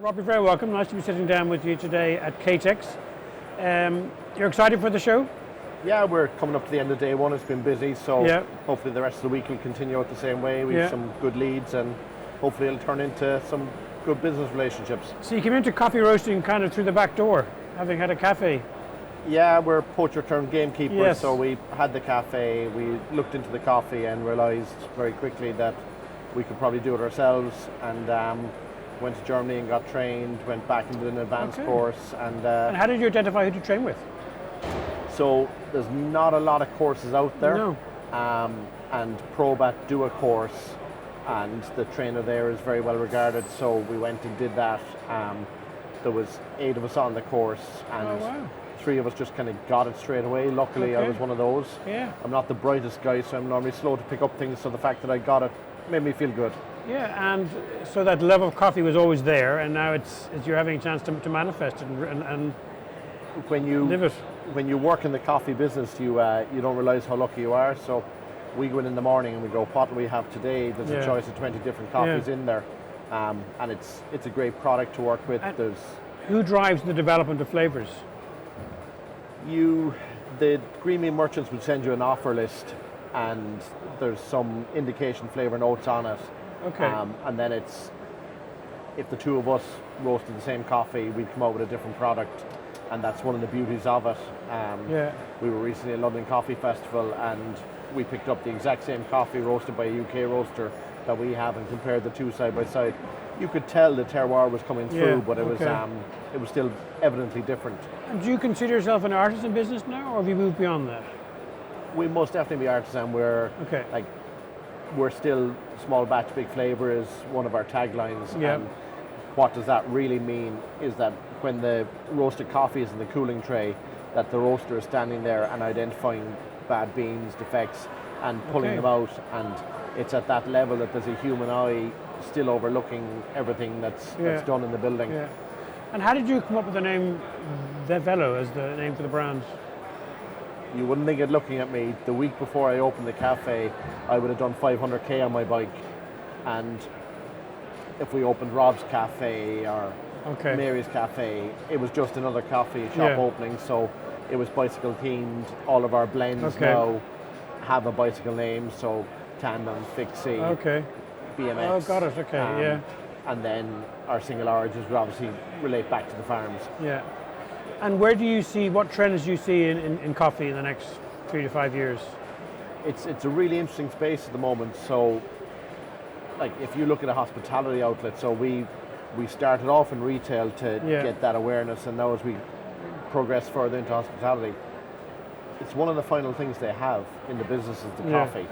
Rob, you're very welcome. Nice to be sitting down with you today at KTEX. You're excited for the show? Yeah, we're coming up to the end of day one. It's been busy, so Yeah. hopefully the rest of the week will continue out the same way. We Yeah. have some good leads and hopefully it'll turn into some good business relationships. So you came into coffee roasting kind of through the back door, having had a cafe. Yeah, we're poacher turned gamekeepers, Yes. so we had the cafe, we looked into the coffee and realised very quickly that we could probably do it ourselves, and went to Germany and got trained, went back and did an advanced course. And how did you identify who to train with? So there's not a lot of courses out there. No. And Probat do a course, and the trainer there is very well regarded, so we went and did that. There was 8 of us on the course, and Oh, wow. 3 of us just kind of got it straight away. Luckily, I Okay. was one of those. Yeah. I'm not the brightest guy, so I'm normally slow to pick up things, so the fact that I got it made me feel good. Yeah, and so that love of coffee was always there, and now it's you're having a chance to manifest it and When you live it. when you work in the coffee business, you don't realize how lucky you are. So we go in the morning and we go, what do we have today? There's Yeah. a choice of 20 different coffees Yeah. in there, and it's a great product to work with. And who drives the development of flavors? The green bean merchants would send you an offer list, and there's some indication flavor notes on it. Okay. And then if the 2 of us roasted the same coffee, we'd come out with a different product, and that's one of the beauties of it. Yeah. We were recently at London Coffee Festival, and we picked up the exact same coffee roasted by a UK roaster that we have, and compared the 2 side by side. You could tell the terroir was coming through, Yeah, but it was still evidently different. And do you consider yourself an artisan business now, or have you moved beyond that? We most definitely be artisan. We're still small batch, big flavour is one of our taglines. Yeah. And what does that really mean is that when the roasted coffee is in the cooling tray, that the roaster is standing there and identifying bad beans, defects, and pulling them out. And it's at that level that there's a human eye still overlooking everything that's done in the building. Yeah. And how did you come up with the name Velo as the name for the brand? You wouldn't think it looking at me. The week before I opened the cafe, I would have done 500k on my bike. And if we opened Rob's Cafe or Mary's Cafe, it was just another coffee shop opening, so it was bicycle themed. All of our blends now have a bicycle name, so Tandem, Fixie, BMX. Oh, got it, okay, And then our single origins would obviously relate back to the farms. Yeah. And where do you see, what trends do you see in coffee in the next 3 to 5 years? It's a really interesting space at the moment. So, like if you look at a hospitality outlet, so we started off in retail to get that awareness, and now as we progress further into hospitality, it's one of the final things they have in the business is the coffee.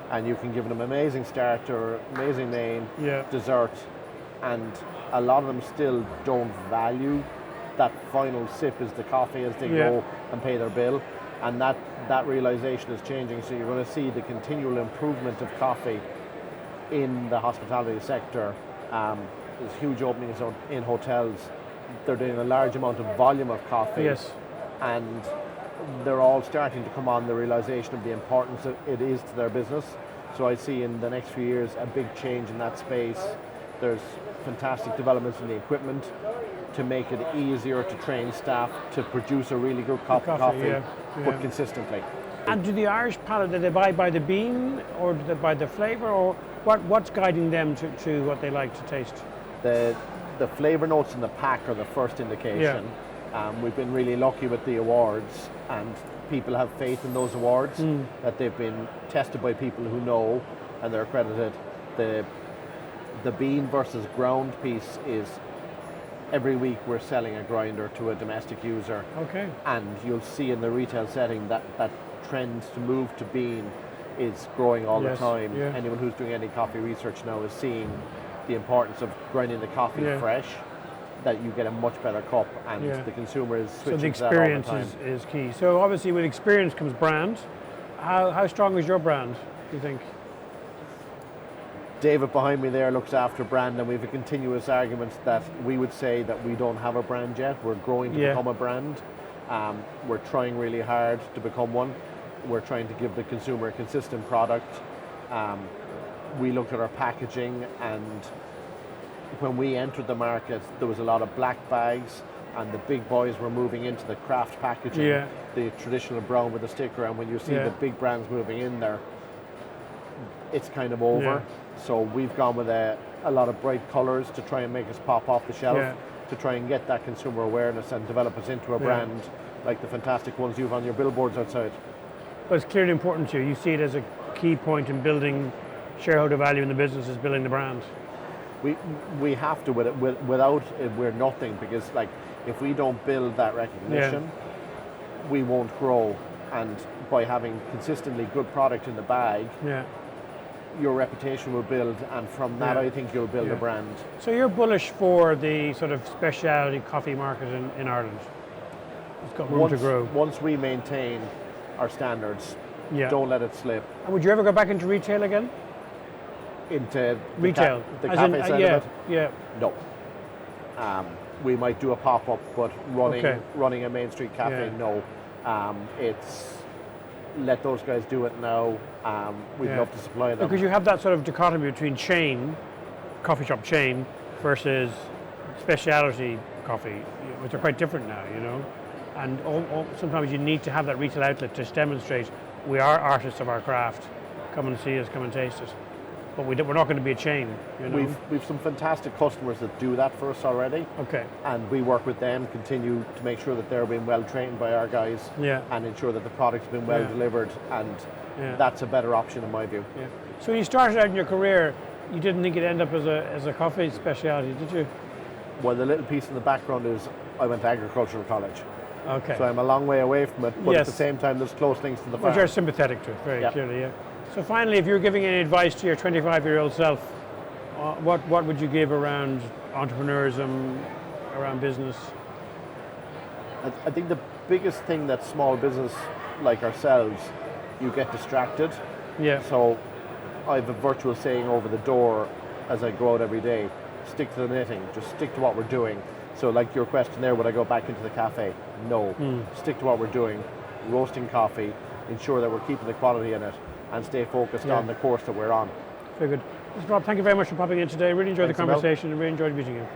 And you can give them amazing starter, amazing main, dessert, and a lot of them still don't value that final sip is the coffee as they go and pay their bill, and that realization is changing. So you're going to see the continual improvement of coffee in the hospitality sector. There's huge openings in hotels. They're doing a large amount of volume of coffee, and they're all starting to come on the realization of the importance that it is to their business. So I see in the next few years a big change in that space. There's fantastic developments in the equipment to make it easier to train staff to produce a really good coffee but consistently. And do the Irish palate, do they buy by the bean, or do they buy the flavour, or what's guiding them to what they like to taste? The flavour notes in the pack are the first indication. We've been really lucky with the awards, and people have faith in those awards, that they've been tested by people who know and they're accredited. The bean versus ground piece is every week we're selling a grinder to a domestic user. And you'll see in the retail setting that trend to move to bean is growing all the time. Anyone who's doing any coffee research now is seeing the importance of grinding the coffee fresh, that you get a much better cup, and the consumer is switching to that all the time. So the experience is key. So obviously with experience comes brand. How strong is your brand, do you think? David behind me there looks after brand, and we have a continuous argument that we would say that we don't have a brand yet. We're growing to become a brand. We're trying really hard to become one. We're trying to give the consumer a consistent product. We looked at our packaging, and when we entered the market, there was a lot of black bags, and the big boys were moving into the craft packaging, the traditional brown with the sticker, and when you see the big brands moving in there, it's kind of over. Yeah. So we've gone with a lot of bright colours to try and make us pop off the shelf, to try and get that consumer awareness and develop us into a brand like the fantastic ones you've on your billboards outside. But it's clearly important to you. You see it as a key point in building shareholder value in the business, is building the brand. We have to. Without it, we're nothing, because like if we don't build that recognition, we won't grow. And by having consistently good product in the bag, your reputation will build, and from that I think you'll build a brand. So you're bullish for the sort of specialty coffee market in Ireland? It's got room to grow. Once we maintain our standards, don't let it slip. And would you ever go back into retail again? Into retail? The cafe side of it? Yeah. No. We might do a pop-up, but running a Main Street cafe, no. It's let those guys do it now. We'd love to supply them. Because you have that sort of dichotomy between chain, coffee shop chain, versus specialty coffee, which are quite different now, you know. And sometimes you need to have that retail outlet to demonstrate we are artists of our craft. Come and see us, come and taste it. But we're not going to be a chain, you know. We've some fantastic customers that do that for us already. Okay. And we work with them, continue to make sure that they're being well trained by our guys, and ensure that the product's been well delivered, and that's a better option in my view. Yeah. So when you started out in your career, you didn't think it'd end up as a coffee specialty, did you? Well, the little piece in the background is I went to agricultural college. Okay. So I'm a long way away from it, but at the same time there's close links to the farm. But you're sympathetic to it, very clearly, yeah. So finally, if you're giving any advice to your 25-year-old self, what would you give around entrepreneurism, around business? I think the biggest thing that small business like ourselves, you get distracted. Yeah. So I have a virtual saying over the door as I go out every day: stick to the knitting, just stick to what we're doing. So like your question there, would I go back into the cafe? No. Stick to what we're doing, roasting coffee, ensure that we're keeping the quality in it, and stay focused on the course that we're on. Very good. Mr. Rob, thank you very much for popping in today. Really enjoyed the conversation and really enjoyed meeting you.